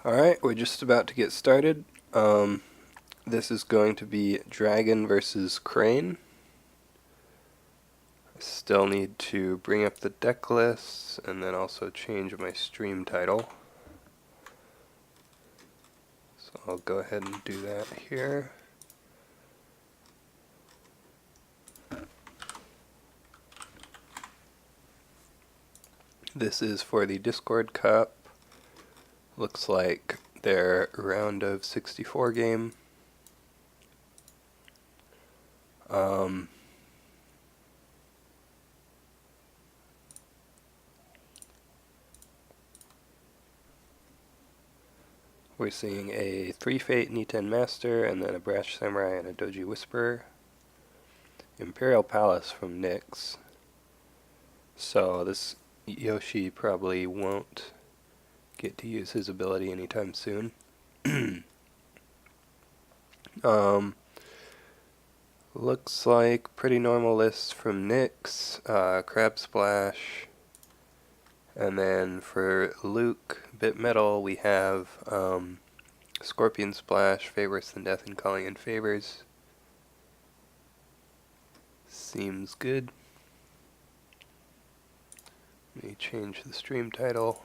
Alright, we're just about to get started. This is going to be Dragon versus Crane. I still need to bring up the deck lists and then also change my stream title. So I'll go ahead and do that here. This is for the Discord Cup. Looks like their round of 64 game. We're seeing a 3-Fate Niten Master, and then a Brash Samurai and a Doji Whisperer. Imperial Palace from Nyx. So this Yoshi probably won't get to use his ability anytime soon. Looks like pretty normal list from Nyx. Crab Splash. And then for Luke, bitmetal, we have Scorpion Splash, Fate Worse Than Death, and Calling in Favors. Seems good. Let me change the stream title.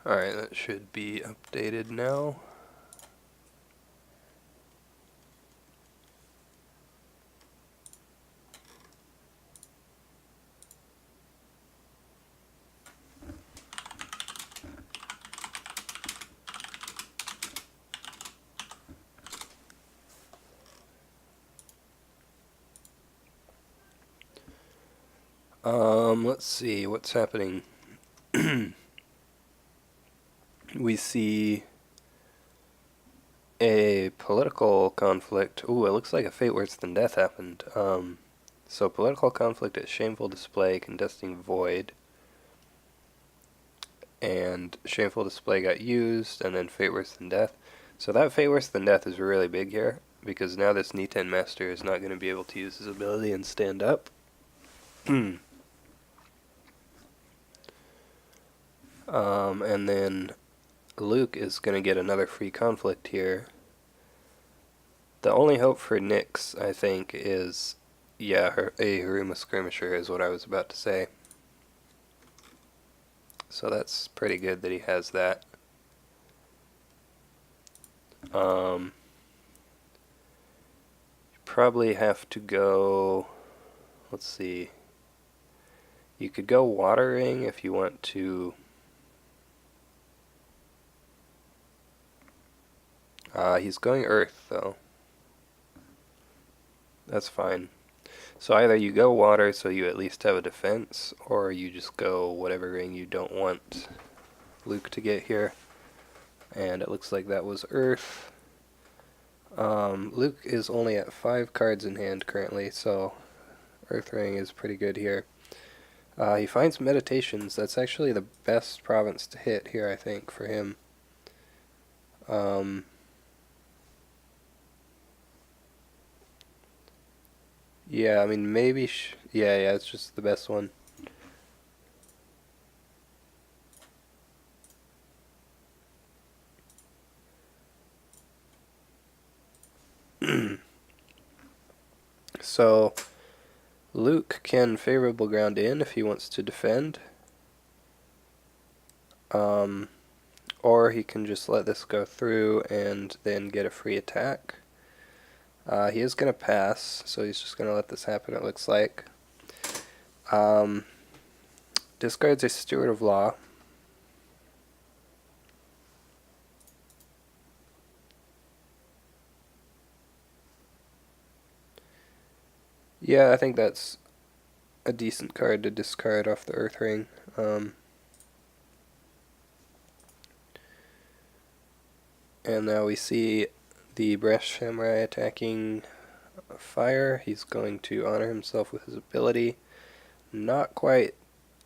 Alright, that should be updated now. Let's see what's happening. We see a political conflict. Ooh, it looks like a Fate Worse Than Death happened. So political conflict at Shameful Display contesting Void. And Shameful Display got used, and then Fate Worse Than Death. So that Fate Worse Than Death is really big here, because now this Niten Master is not going to be able to use his ability and stand up. And then Luke is going to get another free conflict here. The only hope for Nyx, I think, is, yeah, a Haruma Skirmisher is what I was about to say. So that's pretty good that he has that. You probably have to go, let's see, you could go watering if you want to. He's going earth, though. That's fine. So either you go water so you at least have a defense, or you just go whatever ring you don't want Luke to get here. And it looks like that was earth. Luke is only at 5 cards in hand currently, so earth ring is pretty good here. He finds meditations. That's actually the best province to hit here, I think, for him. Yeah, I mean, maybe, yeah, it's just the best one. So, Luke can favorable ground in if he wants to defend. Or he can just let this go through and then get a free attack. He is going to pass, so he's just going to let this happen, it looks like. Discards a Steward of Law. Yeah, I think that's a decent card to discard off the Earth Ring. And now we see the Brash Samurai attacking fire. He's going to honor himself with his ability. Not quite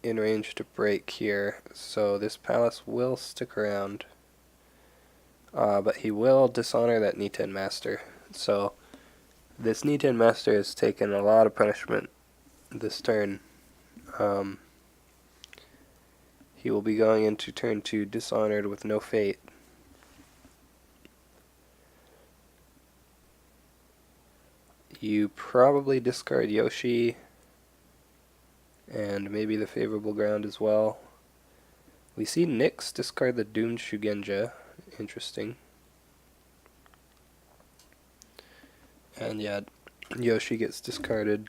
in range to break here, so this palace will stick around. But he will dishonor that Niten Master. So this Niten Master has taken a lot of punishment this turn. He will be going into turn 2 dishonored with no fate. You probably discard Yoshi and maybe the favorable ground as well. We see Nyx discard the Doomed Shugenja. Interesting. And yeah, Yoshi gets discarded.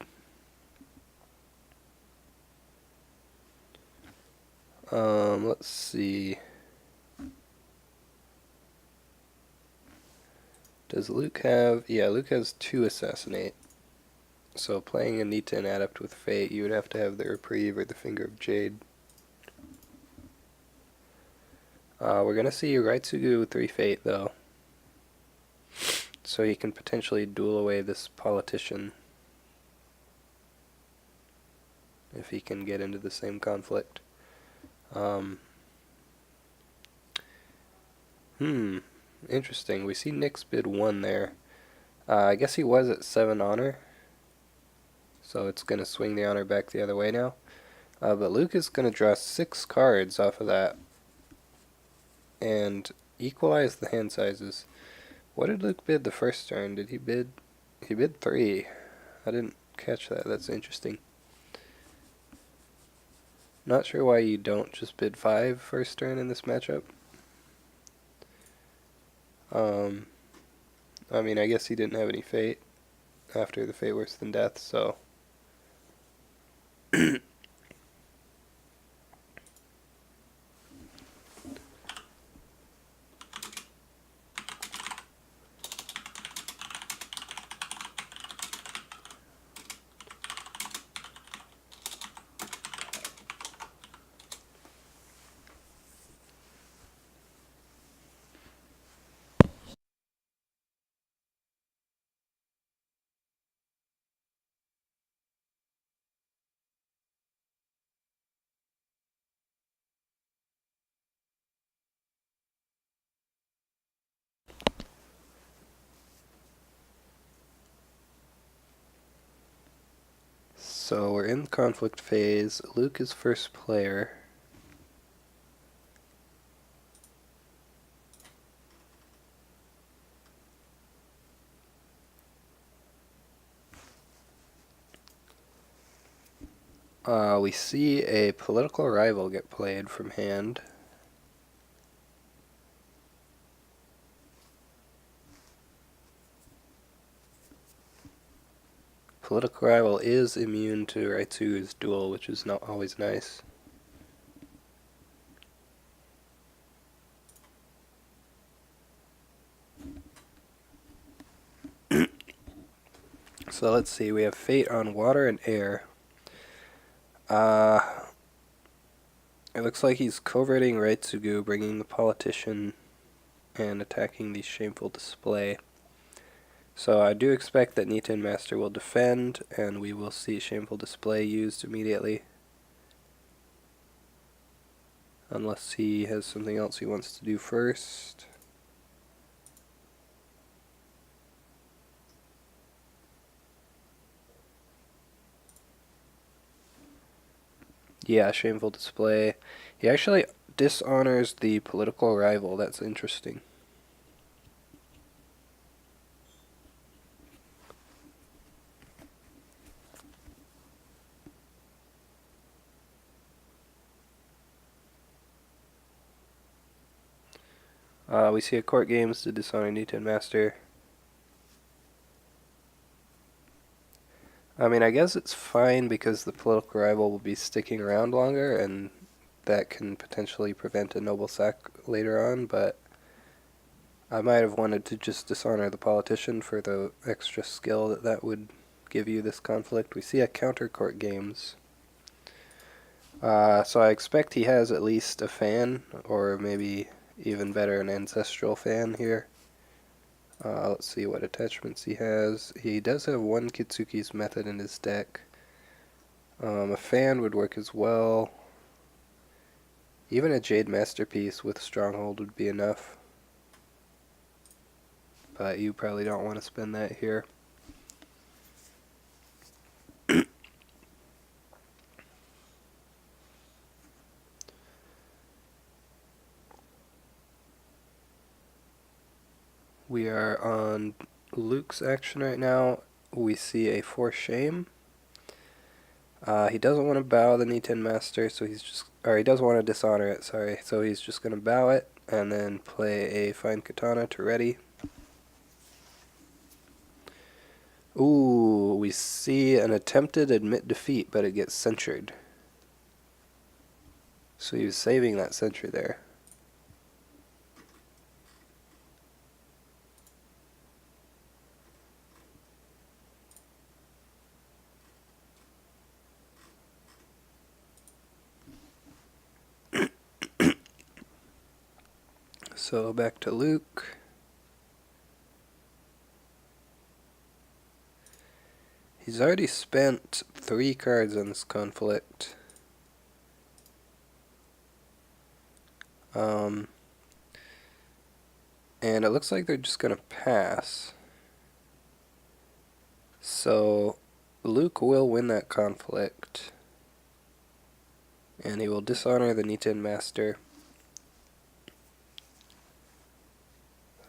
Let's see. Does Luke have... Yeah, Luke has 2 Assassinate. So playing a Niten Adept with Fate, you would have to have the Reprieve or the Finger of Jade. We're going to see Raitsugu 3 Fate, though. So he can potentially duel away this Politician if he can get into the same conflict. Interesting. We see Nyx bid 1 there. I guess he was at 7 honor. So it's going to swing the honor back the other way now. But Luke is going to draw 6 cards off of that. And equalize the hand sizes. What did Luke bid the first turn? Did he bid... He bid 3. I didn't catch that. That's interesting. Not sure why you don't just bid 5 first turn in this matchup. I mean, I guess he didn't have any fate after the Fate Worse Than Death, so... So we're in the conflict phase. Luke is first player. We see a political rival get played from hand. Political rival is immune to Raitsugu's duel, which is not always nice. So let's see, we have Fate on water and air. It looks like he's coverting Raitsugu, bringing the Politician, and attacking the Shameful Display. So I do expect that Niten Master will defend, and we will see Shameful Display used immediately. Unless he has something else he wants to do first. Yeah, Shameful Display. He actually dishonors the political rival. That's interesting. We see a court games to dishonor Niten Master. I mean, I guess it's fine because the political rival will be sticking around longer, and that can potentially prevent a noble sack later on, but I might have wanted to just dishonor the politician for the extra skill that would give you this conflict. We see a counter court games. So I expect he has at least a fan, or maybe even better, an ancestral fan here. Let's see what attachments he has. He does have one Kitsuki's Method in his deck. A fan would work as well. Even a Jade Masterpiece with Stronghold would be enough. but you probably don't want to spend that here. We are on Luke's action right now. We see a Force Shame. He doesn't want to bow the Knee 10 Master, so he's just, or he does want to dishonor it, sorry. So he's just going to bow it and then play a Fine Katana to ready. Ooh, we see an attempted admit defeat, but it gets censured. So he was saving that censure there. So back to Luke. He's already spent 3 cards on this conflict. And it looks like they're just going to pass. So Luke will win that conflict. And he will dishonor the Knee 10 Master.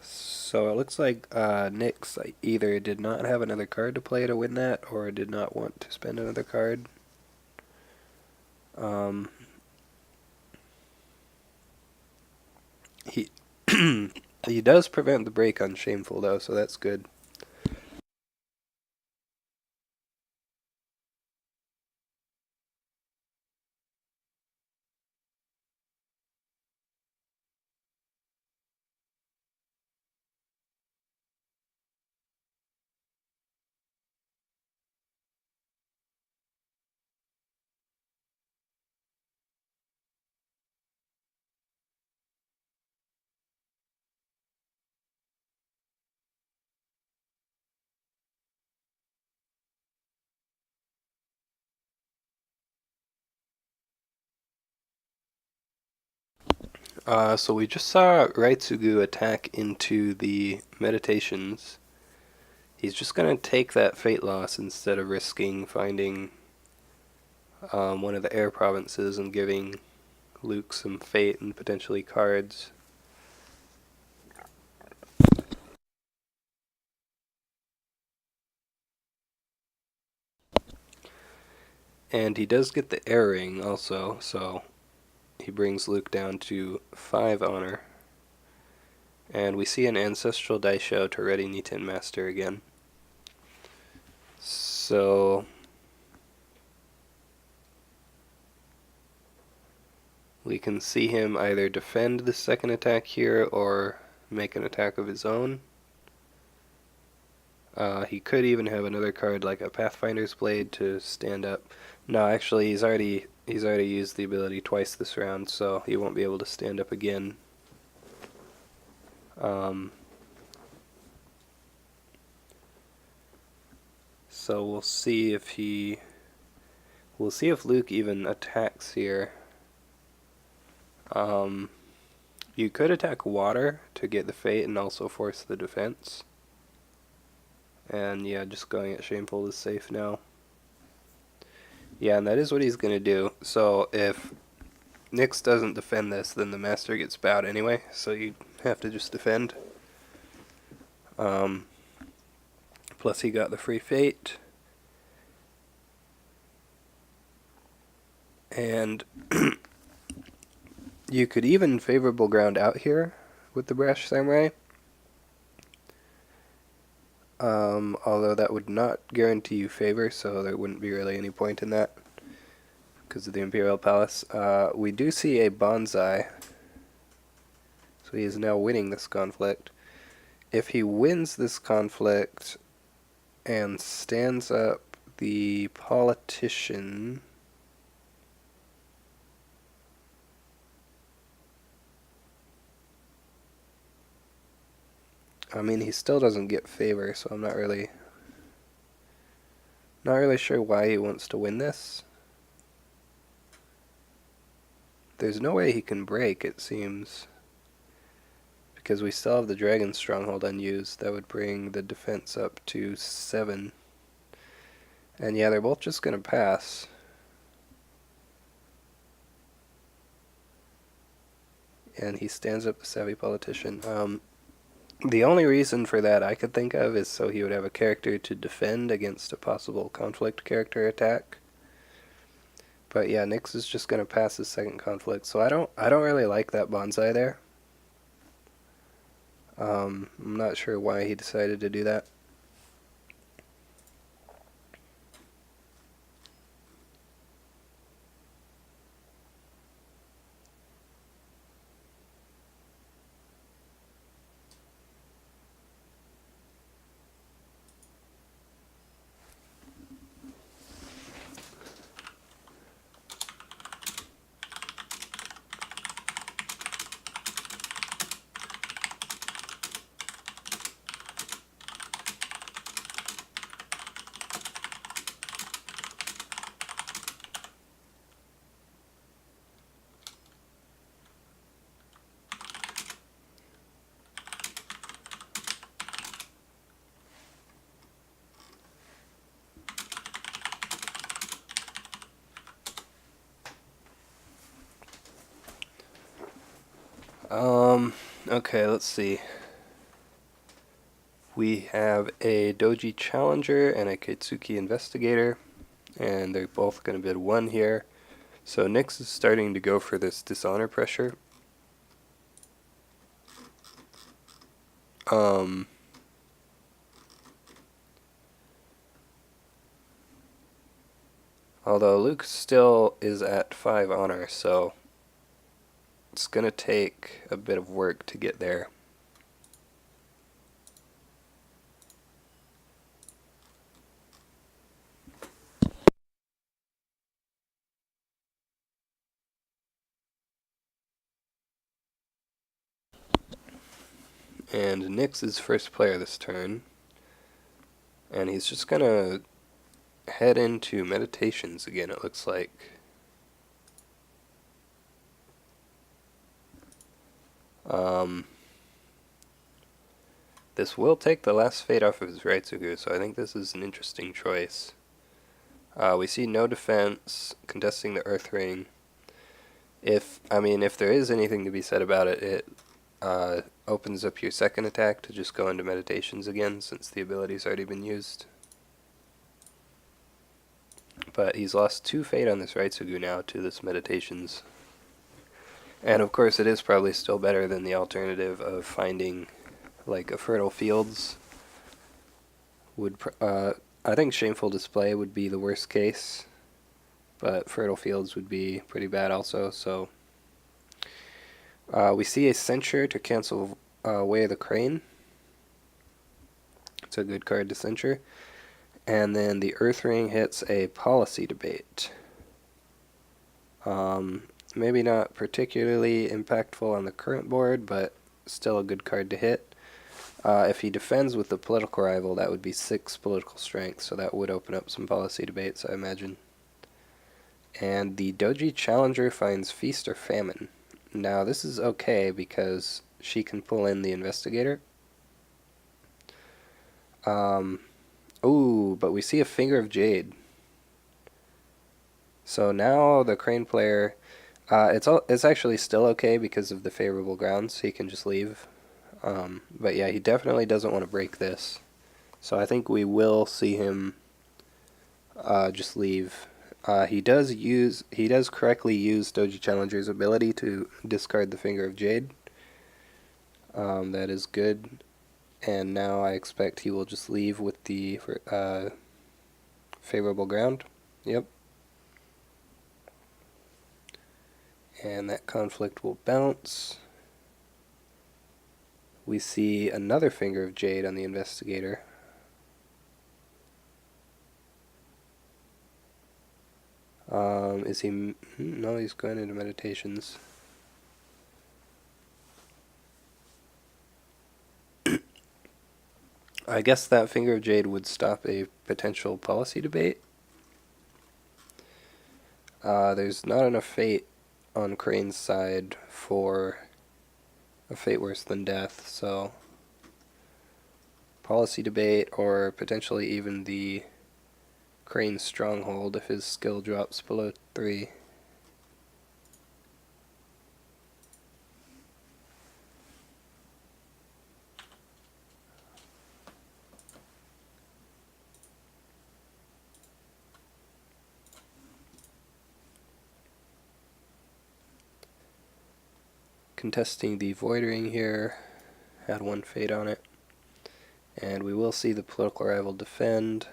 So it looks like Nyx either did not have another card to play to win that, or did not want to spend another card. He he does prevent the break on Shameful though, so that's good. So we just saw Raitsugu attack into the meditations. He's just going to take that fate loss instead of risking finding one of the air provinces and giving Luke some fate and potentially cards. And he does get the air ring also, so he brings Luke down to 5 honor. And we see an Ancestral Daisho to ready Knee 10 Master again. So we can see him either defend the second attack here or make an attack of his own. He could even have another card like a Pathfinder's Blade to stand up. No, actually he's already used the ability twice this round, so he won't be able to stand up again. So we'll see if Luke even attacks here. You could attack water to get the fate and also force the defense. And yeah, just going at Shameful is safe now. Yeah, and that is what he's going to do. So if Nyx doesn't defend this, then the Master gets bowed anyway, so you have to just defend. Plus he got the free fate. And you could even favorable ground out here with the Brash Samurai. Although that would not guarantee you favor, so there wouldn't be really any point in that because of the Imperial Palace. We do see a Bonsai, so he is now winning this conflict. If he wins this conflict and stands up the Politician, I mean, he still doesn't get favor, so I'm not really sure why he wants to win this. There's no way he can break, it seems, because we still have the Dragon Stronghold unused. That would bring the defense up to 7. And yeah, they're both just going to pass. And he stands up the Savvy Politician. The only reason for that I could think of is so he would have a character to defend against a possible conflict character attack. But yeah, Nyx is just gonna pass his second conflict, so I don't really like that bonsai there. I'm not sure why he decided to do that. Okay, let's see. We have a Doji Challenger and a Kitsuki Investigator, and they're both going to bid 1 here. So Nyx is starting to go for this dishonor pressure. Although Luke still is at 5 honor, so it's going to take a bit of work to get there. And Nyx is first player this turn, and he's just going to head into meditations again, it looks like. This will take the last fate off of his Raitsugu, so I think this is an interesting choice. We see no defense, contesting the Earth Ring. If there is anything to be said about it, it opens up your second attack to just go into meditations again, since the ability's already been used. But he's lost 2 fate on this Raitsugu now to this meditations. And of course it is probably still better than the alternative of finding like a fertile fields. I think shameful display would be the worst case, but fertile fields would be pretty bad also. So we see a censure to cancel Way of the Crane. It's a good card to censure. And then the Earth Ring hits a policy debate. Maybe not particularly impactful on the current board, but still a good card to hit. If he defends with the political rival, that would be 6 political strength, so that would open up some policy debates, I imagine. And the Doji Challenger finds Feast or Famine. Now, this is okay because she can pull in the Investigator. Ooh, but we see a Finger of Jade. So now the Crane player, it's actually still okay because of the favorable grounds, so he can just leave. But yeah, he definitely doesn't want to break this. So I think we will see him just leave. He does correctly use Doji Challenger's ability to discard the Finger of Jade. That is good. And now I expect he will just leave with the favorable ground. Yep. And that conflict will bounce. We see another Finger of Jade on the Investigator. Is he... No, he's going into meditations. I guess that Finger of Jade would stop a potential policy debate. There's not enough fate on Crane's side for a fate worse than death, so policy debate, or potentially even the Crane's Stronghold if his skill drops below 3. Contesting the Void Ring here, had 1 fate on it. And we will see the political rival defend.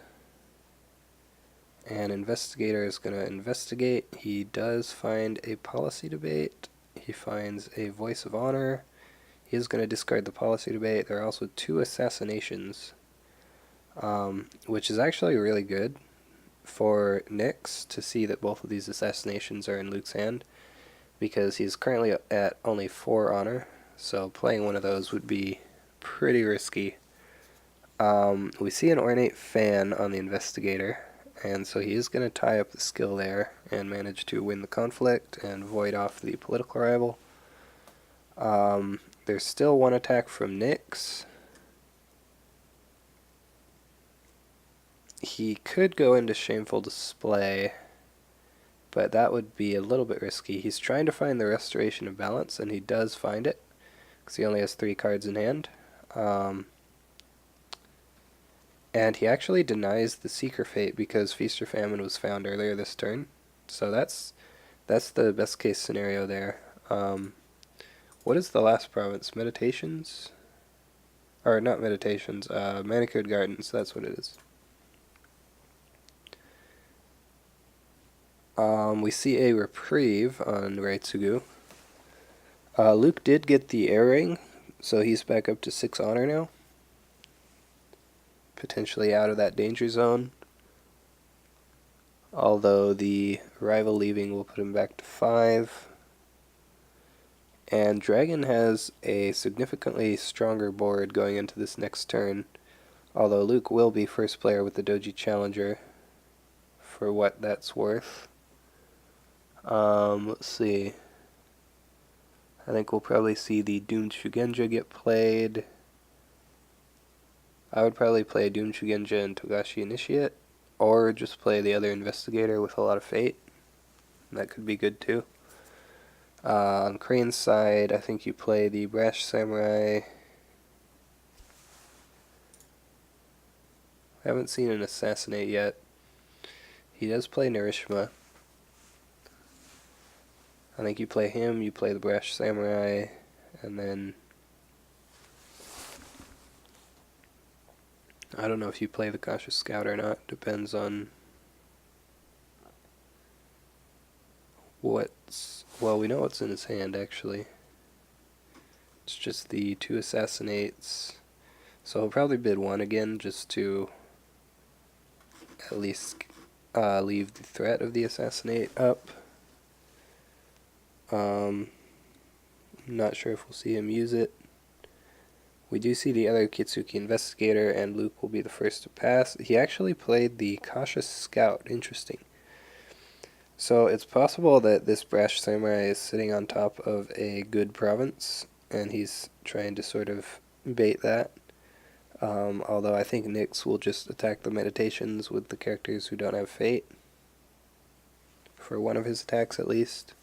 And Investigator is going to investigate. He does find a policy debate. He finds a Voice of Honor. He is going to discard the policy debate. There are also 2 assassinations, which is actually really good for Nyx to see that both of these assassinations are in Luke's hand, because he's currently at only 4 honor, so playing one of those would be pretty risky. We see an Ornate Fan on the Investigator, and so he is going to tie up the skill there and manage to win the conflict and void off the political rival. There's still 1 attack from Nyx. He could go into Shameful Display, but that would be a little bit risky. He's trying to find the Restoration of Balance, and he does find it, because he only has 3 cards in hand. And he actually denies the Seeker Fate because Feast or Famine was found earlier this turn. So that's the best case scenario there. What is the last province? Meditations? Or not Meditations, Manicured Gardens, that's what it is. We see a Reprieve on Raitsugu. Luke did get the Air Ring, so he's back up to 6 honor now. Potentially out of that danger zone. Although the rival leaving will put him back to 5. And Dragon has a significantly stronger board going into this next turn. Although Luke will be first player with the Doji Challenger, for what that's worth. Let's see. I think we'll probably see the Doomed Shugenja get played. I would probably play Doomed Shugenja and Togashi Initiate, or just play the other Investigator with a lot of fate. That could be good too. On Crane's side, I think you play the Brash Samurai. I haven't seen an Assassinate yet. He does play Narishima. I think you play him, you play the Brash Samurai, and then I don't know if you play the Cautious Scout or not. Depends on what's... Well, we know what's in his hand, actually. It's just the 2 Assassinates. So he'll probably bid 1 again, just to at least leave the threat of the Assassinate up. Not sure if we'll see him use it. We do see the other Kitsuki Investigator, and Luke will be the first to pass. He actually played the Cautious Scout. Interesting. So it's possible that this Brash Samurai is sitting on top of a good province, and he's trying to sort of bait that. Although I think Nyx will just attack the Meditations with the characters who don't have fate. For one of his attacks at least.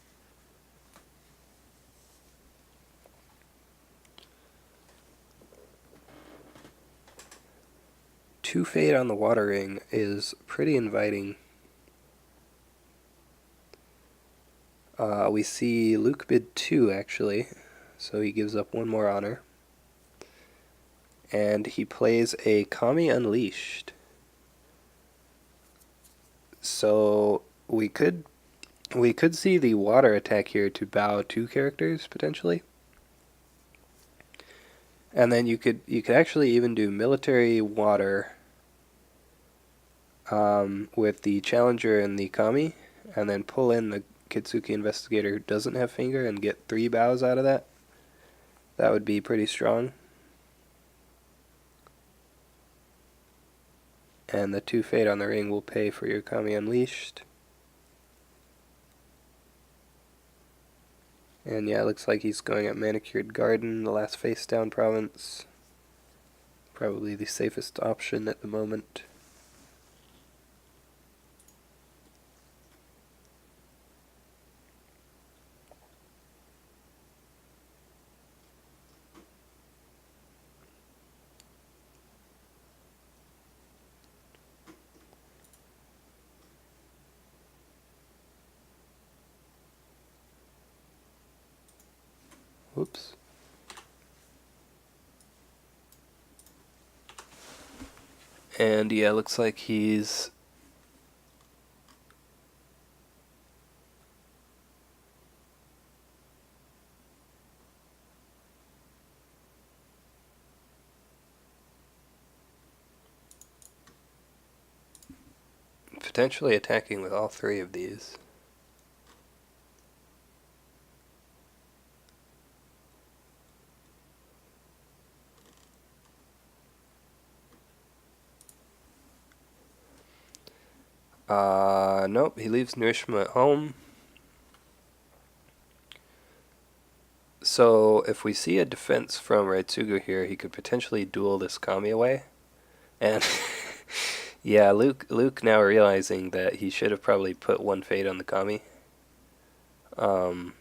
Two fate on the Water Ring is pretty inviting. We see Luke bid 2 actually, so he gives up 1 more honor. And he plays a Kami Unleashed. So we could see the water attack here to bow 2 characters potentially. And then you could actually even do military water with the Challenger and the Kami, and then pull in the Kitsuki Investigator who doesn't have finger and get 3 bows out of that. That would be pretty strong. And the 2 fate on the ring will pay for your Kami Unleashed. And yeah, it looks like he's going at Manicured Garden, the last face down province. Probably the safest option at the moment. Whoops. And yeah, looks like he's potentially attacking with all three of these. Nope, he leaves Nirishima at home. So if we see a defense from Raitsugu here, he could potentially duel this Kami away. And yeah, Luke now realizing that he should have probably put one fate on the Kami. Um,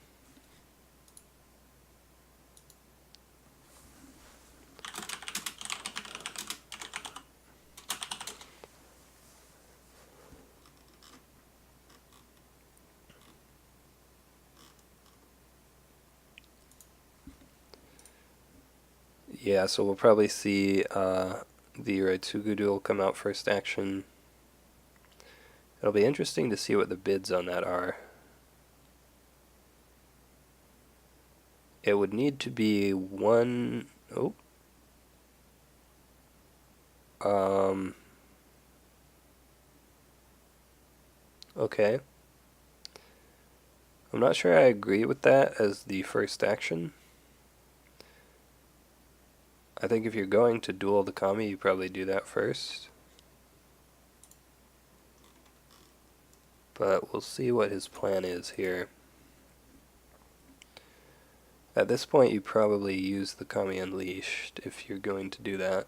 yeah, so we'll probably see the Raitsugu duel come out first action. It'll be interesting to see what the bids on that are. It would need to be one... Oh. Okay. I'm not sure I agree with that as the first action. I think if you're going to duel the Kami, you probably do that first. But we'll see what his plan is here. At this point, you probably use the Kami Unleashed if you're going to do that.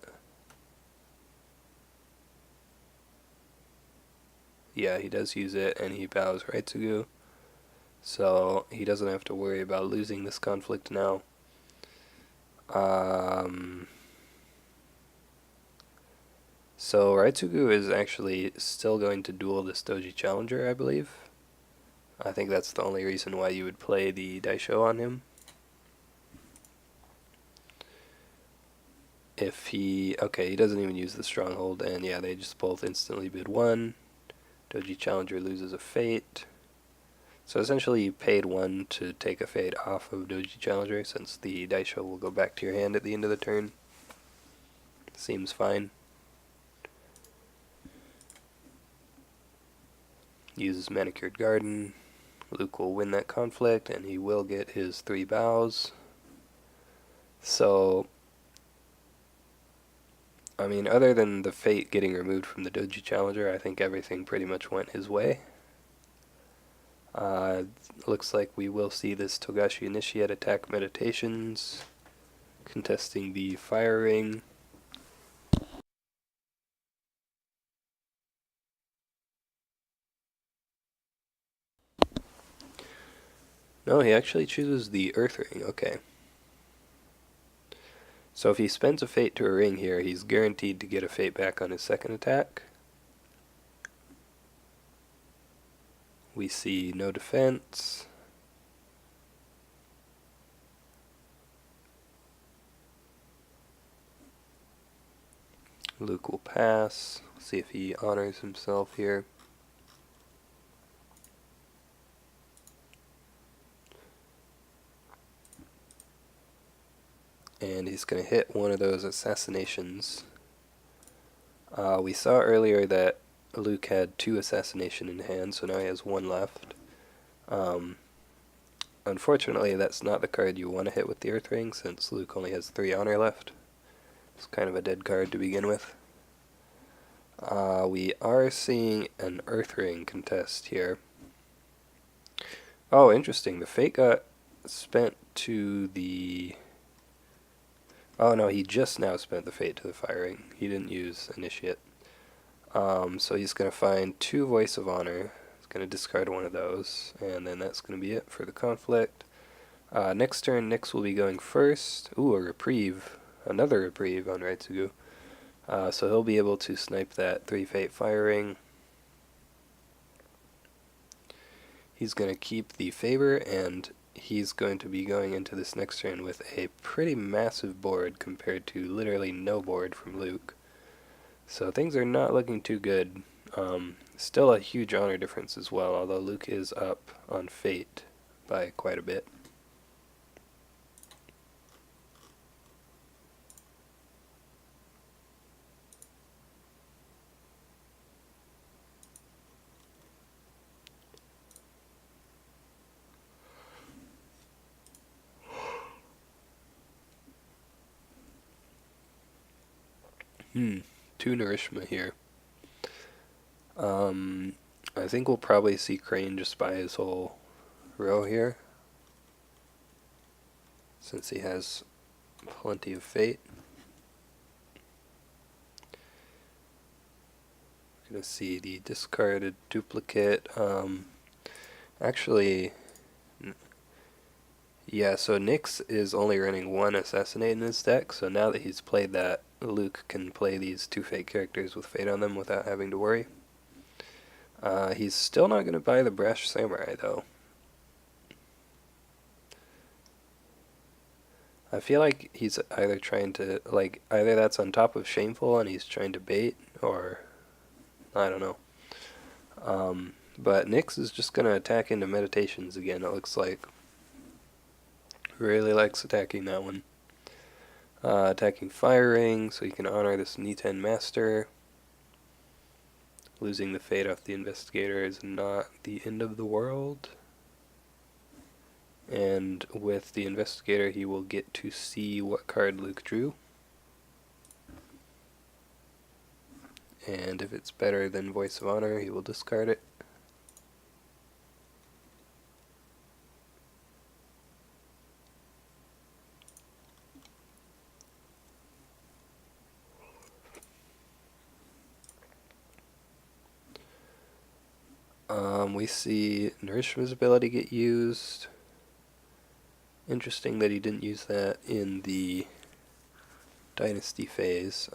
Yeah, he does use it, and he bows Raitsugu. So he doesn't have to worry about losing this conflict now. So Raitsugu is actually still going to duel this Doji Challenger, I believe. I think that's the only reason why you would play the Daisho on him. If he... Okay, he doesn't even use the Stronghold, and yeah, they just both instantly bid 1. Doji Challenger loses a fate. So essentially you paid 1 to take a fate off of Doji Challenger, since the Daisho will go back to your hand at the end of the turn. Seems fine. Uses Manicured Garden. Luke will win that conflict, and he will get his 3 bows. So, I mean, other than the fate getting removed from the Doji Challenger, I think everything pretty much went his way. Looks like we will see this Togashi Initiate attack Meditations, contesting the Fire Ring. No, he actually chooses the Earth Ring, okay. So if he spends a fate to a ring here, he's guaranteed to get a fate back on his second attack. We see no defense. Luke will pass. See if he honors himself here. And he's going to hit one of those assassinations. We saw earlier that Luke had 2 assassination in hand, so now he has 1 left. Unfortunately, that's not the card you want to hit with the Earth Ring, since Luke only has 3 honor left. It's kind of a dead card to begin with. We are seeing an Earth Ring contest here. Oh, interesting. The fate got spent to the... Oh no, he just now spent the fate to the firing. He didn't use initiate. So he's going to find 2 Voice of Honor. He's going to discard one of those, and then that's going to be it for the conflict. Next turn, Nyx will be going first. Ooh, a reprieve. Another reprieve on Raitsugu. So he'll be able to snipe that 3 fate firing. He's going to keep the favor, and he's going to be going into this next turn with a pretty massive board compared to literally no board from Luke. So things are not looking too good. Still a huge honor difference as well, although Luke is up on fate by quite a bit. Two Narishma here. I think we'll probably see Crane just buy his whole row here, since he has plenty of fate. We're going to see the discarded duplicate. Actually, yeah, so Nyx is only running 1 Assassinate in his deck, so now that he's played that, Luke can play these 2 fate characters with fate on them without having to worry. He's still not going to buy the Brash Samurai, though. I feel like he's either trying to, either that's on top of Shameful and he's trying to bait, or I don't know. But Nyx is just going to attack into Meditations again, it looks like. Really likes attacking that one. Attacking Firing, so you can honor this Niten Master. Losing the fate off the Investigator is not the end of the world. And with the Investigator, he will get to see what card Luke drew. And if it's better than Voice of Honor, he will discard it. We see Narishma's ability get used. Interesting that he didn't use that in the Dynasty phase.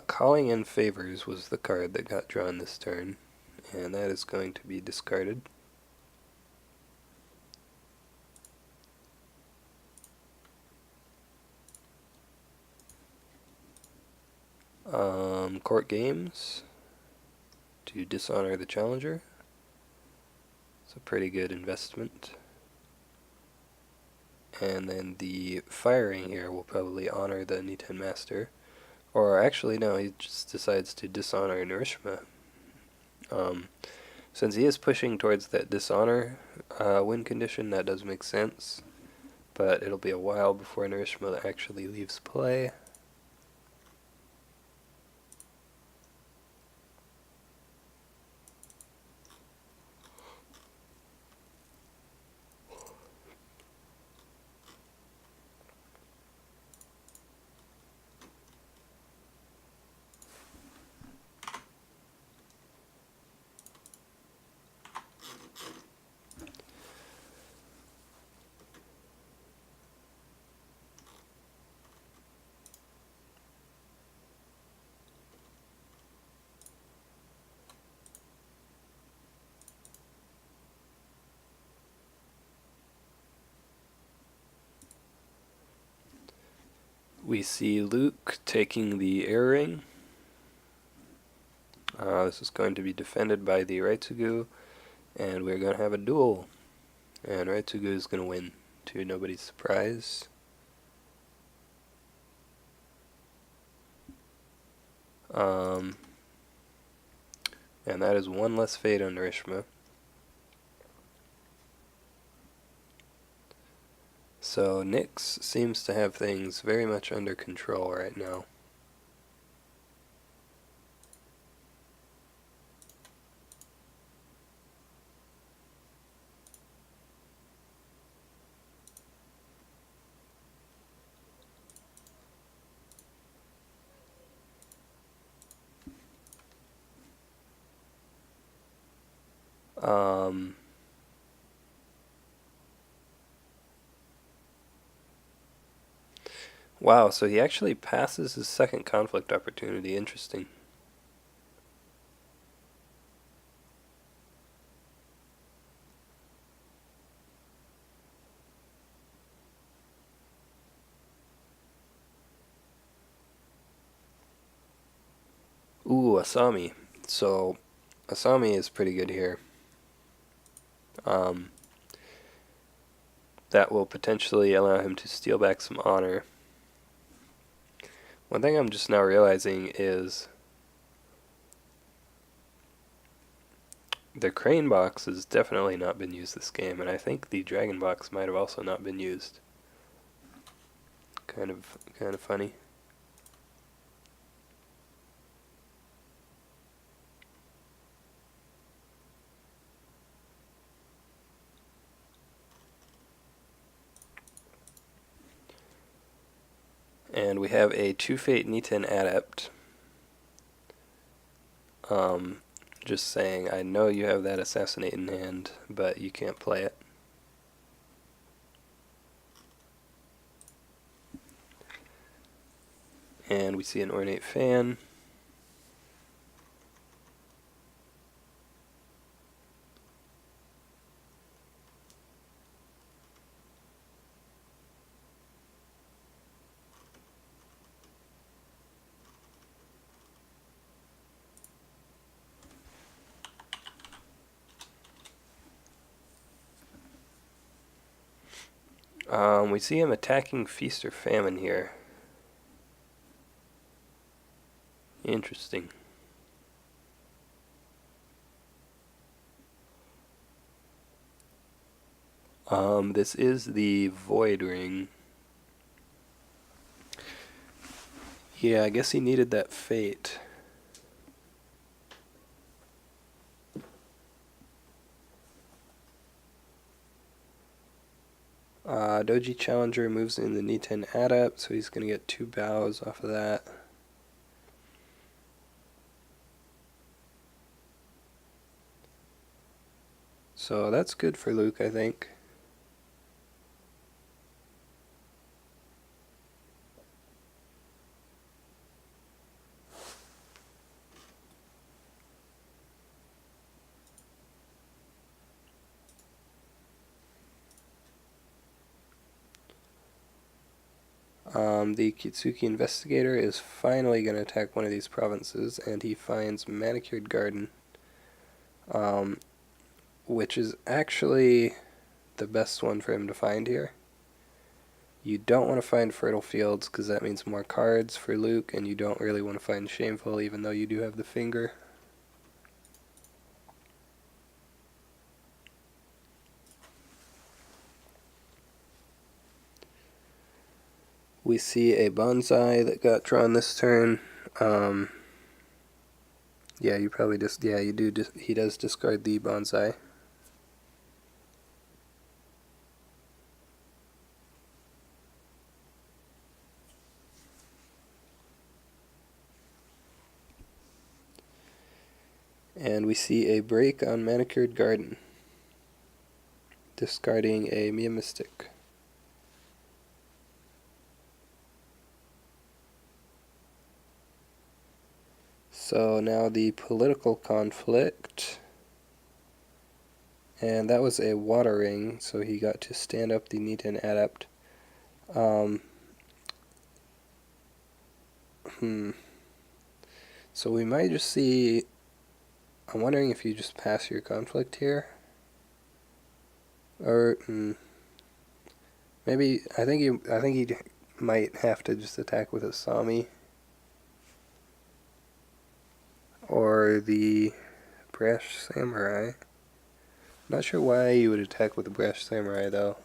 Calling in Favors was the card that got drawn this turn, and that is going to be discarded. Court Games to dishonor the challenger. It's a pretty good investment. And then the firing here will probably honor the Niten Master. Or actually, no, he just decides to dishonor Narishma. Since he is pushing towards that dishonor win condition, that does make sense. But it'll be a while before Narishma actually leaves play. We see Luke taking the air ring. This is going to be defended by the Raitsugu, and we're going to have a duel. And Raitsugu is going to win, to nobody's surprise. And that is 1 less fate on Narishma. So Nyx seems to have things very much under control right now. Um, wow, so he actually passes his second conflict opportunity. Interesting. Ooh, Asami. So, Asami is pretty good here. Um, that will potentially allow him to steal back some honor. One thing I'm just now realizing is the crane box has definitely not been used this game, and I think the dragon box might have also not been used. Kind of funny. And we have a 2-Fate Niten Adept. Um, just saying, I know you have that Assassinate in hand, but you can't play it. And we see an Ornate Fan. We see him attacking Feast or Famine here. Interesting. This is the Void Ring. Yeah, I guess he needed that Fate. Doji Challenger moves in the Niten Adept, so he's going to get 2 bows off of that. So that's good for Luke, I think. The Kitsuki Investigator is finally going to attack one of these provinces, and he finds Manicured Garden, which is actually the best one for him to find here. You don't want to find Fertile Fields, because that means more cards for Luke, and you don't really want to find Shameful, even though you do have the finger. We see a bonsai that got drawn this turn. Yeah, you probably just, yeah, you do, he does discard the bonsai. And we see a break on Manicured Garden, discarding a Mia Mystic. So now the political conflict, and that was a water ring, so he got to stand up the Niten Adept. So we might just see, I'm wondering if you just pass your conflict here, or maybe I think he might have to just attack with Asami or the Brash Samurai. Not sure why you would attack with the Brash Samurai though.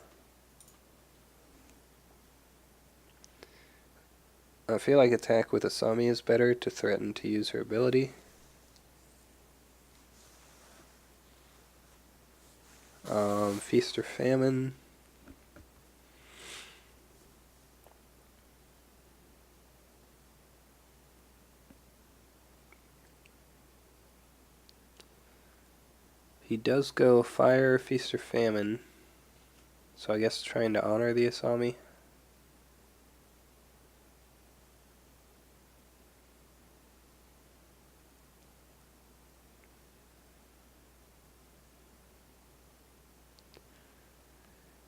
I feel like attack with Asami is better to threaten to use her ability. Feast or Famine. He does go fire, feast, or famine. So I guess trying to honor the Asami.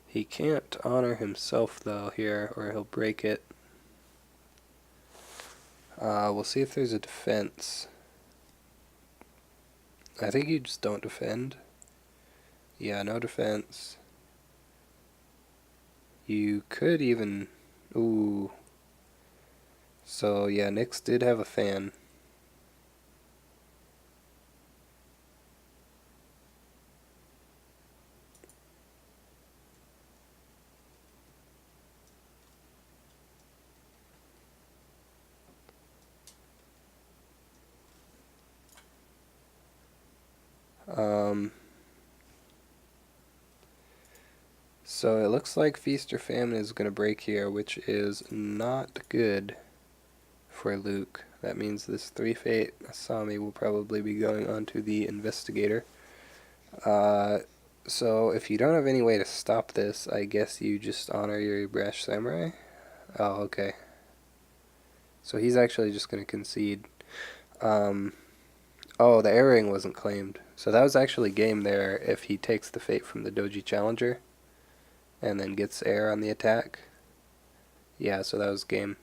He can't honor himself though here, or he'll break it. We'll see if there's a defense. I think you just don't defend. Yeah, no defense. You could even... Ooh. So yeah, Nyx did have a fan. So it looks like Feast or Famine is going to break here, which is not good for Luke. That means this 3-Fate Asami will probably be going on to the Investigator. So if you don't have any way to stop this, I guess you just honor your Brash Samurai? Oh, okay. So he's actually just going to concede. Oh, the air ring wasn't claimed. So that was actually game there if he takes the fate from the Doji Challenger and then gets air on the attack. Yeah, so that was game.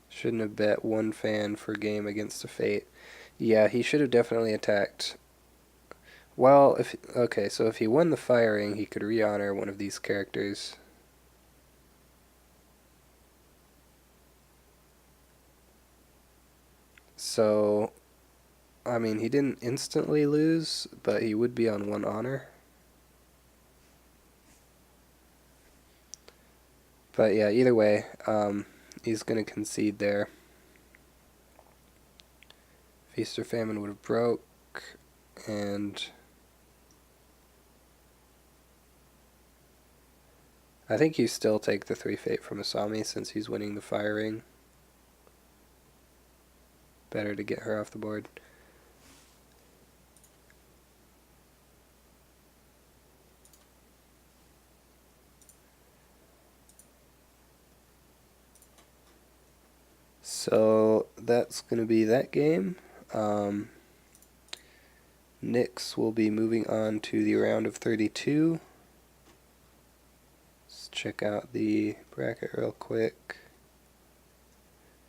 Shouldn't have bet one fan for game against a fate. Yeah, he should have definitely attacked. Well, okay, so if he won the firing, he could re-honor one of these characters. So, I mean, he didn't instantly lose, but he would be on one honor. But yeah, either way, he's going to concede there. Feast or Famine would have broke, and I think you still take the 3-Fate from Asami since he's winning the firing. Better to get her off the board. So that's going to be that game. Nyx will be moving on to the round of 32. Let's check out the bracket real quick.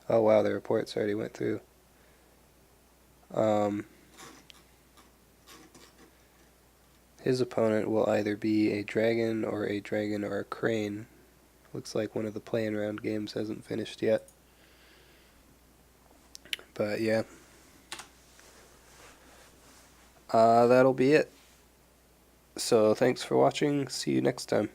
Oh wow, the reports already went through. His opponent will either be a dragon or a crane. Looks like one of the play-in round games hasn't finished yet. But yeah. That'll be it. So thanks for watching. See you next time.